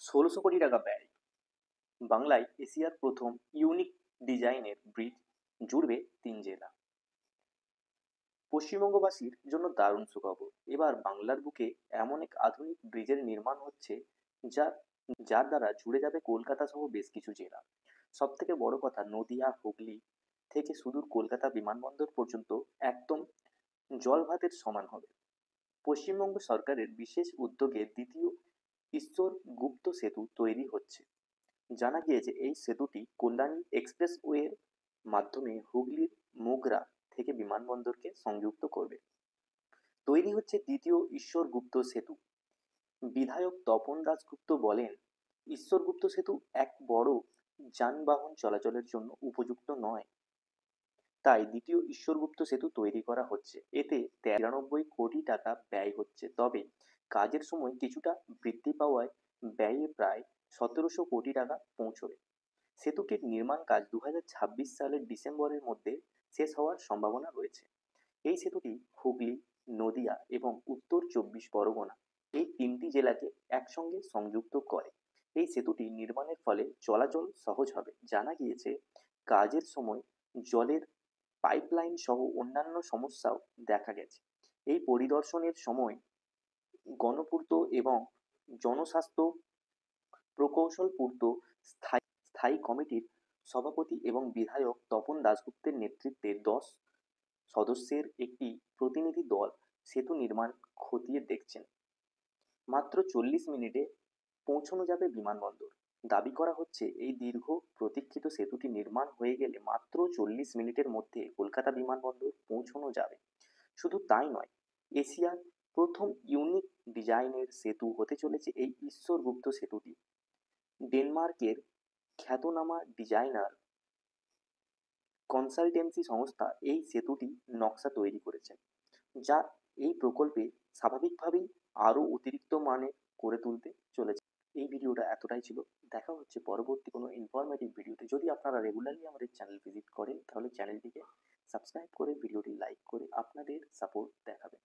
১৬০০ কোটি টাকা ব্যয়। বাংলায় এশিয়ার প্রথম ইউনিক ডিজাইনের ব্রিজ জুড়বে ৩ জেলা। পশ্চিমবঙ্গবাসীর জন্য দারুণ সুখবর। এবার বাংলার বুকে এমন এক আধুনিক ব্রিজের নির্মাণ হচ্ছে যার যার দ্বারা জুড়ে যাবে কলকাতা সহ বেশ কিছু জেলা। সবথেকে বড় কথা, নদিয়া, হুগলি থেকে সুদূর কলকাতা বিমানবন্দর পর্যন্ত একদম জলভাতের সমান হবে। পশ্চিমবঙ্গ সরকারের বিশেষ উদ্যোগে দ্বিতীয় ঈশ্বর গুপ্ত সেতু তৈরি হচ্ছে। জানা গিয়েছে এই সেতুটি কল্যাণী এক্সপ্রেসওয়ের মাধ্যমে হুগলির মোগরা থেকে বিমানবন্দরকে সংযুক্ত করবে। তৈরি হচ্ছে দ্বিতীয় ঈশ্বরগুপ্ত সেতু। বিধায়ক তপন দাশগুপ্ত বলেন, ঈশ্বরগুপ্ত সেতু এক বড় যানবাহন চলাচলের জন্য উপযুক্ত নয়, তাই দ্বিতীয় ঈশ্বরগুপ্ত সেতু তৈরি করা হচ্ছে। এতে ৯৩ কোটি টাকা ব্যয় হচ্ছে, তবে কাজের সময় কিছুটা বৃদ্ধি পাওয়ায় ব্যয়ে প্রায় ১৭০০ কোটি টাকা পৌঁছবে। সেতুটির নির্মাণ কাজ ২০২৬ সালের ডিসেম্বরের মধ্যে শেষ হওয়ার সম্ভাবনা রয়েছে। এই সেতুটি হুগলি, নদিয়া এবং উত্তর ২৪ পরগনা এই তিনটি জেলাকে একসঙ্গে সংযুক্ত করে। এই সেতুটি নির্মাণের ফলে চলাচল সহজ হবে। জানা গিয়েছে, কাজের সময় জলের পাইপলাইন সহ অন্যান্য সমস্যাও দেখা গেছে। এই পরিদর্শনের সময় গণপূর্ত এবং জনস্বাস্থ্য প্রকৌশল পূর্ত স্থায়ী কমিটির সভাপতি এবং বিধায়ক তপন দাশগুপ্তের নেতৃত্বে ১০ সদস্যের একটি প্রতিনিধি দল সেতু নির্মাণ খতিয়ে দেখছেন। মাত্র ৪০ মিনিটে পৌঁছানো যাবে বিমানবন্দর। দাবি করা হচ্ছে, এই দীর্ঘ প্রতীক্ষিত সেতুটি নির্মাণ হয়ে গেলে মাত্র ৪০ মিনিটের মধ্যে কলকাতা বিমানবন্দর পৌঁছানো যাবে। শুধু তাই নয়, এশিয়ার প্রথম ইউনিক ডিজাইনের সেতু হতে চলেছে এই ঈশ্বরগুপ্ত সেতুটি। ডেনমার্কের খ্যাতনামা ডিজাইনার কনসালটেন্সি সংস্থা এই সেতুটি নকশা তৈরি করেছেন, যা এই প্রকল্পে স্বাভাবিকভাবেই আরও অতিরিক্ত মানের করে তুলতে চলেছে। এই ভিডিওটা এতটাই ছিল। দেখা হচ্ছে পরবর্তী কোনো ইনফরমেটিভ ভিডিওতে। যদি আপনারা রেগুলারলি আমাদের চ্যানেল ভিজিট করেন, তাহলে চ্যানেলটিকে সাবস্ক্রাইব করে ভিডিওটি লাইক করে আপনাদের সাপোর্ট দেখাবেন।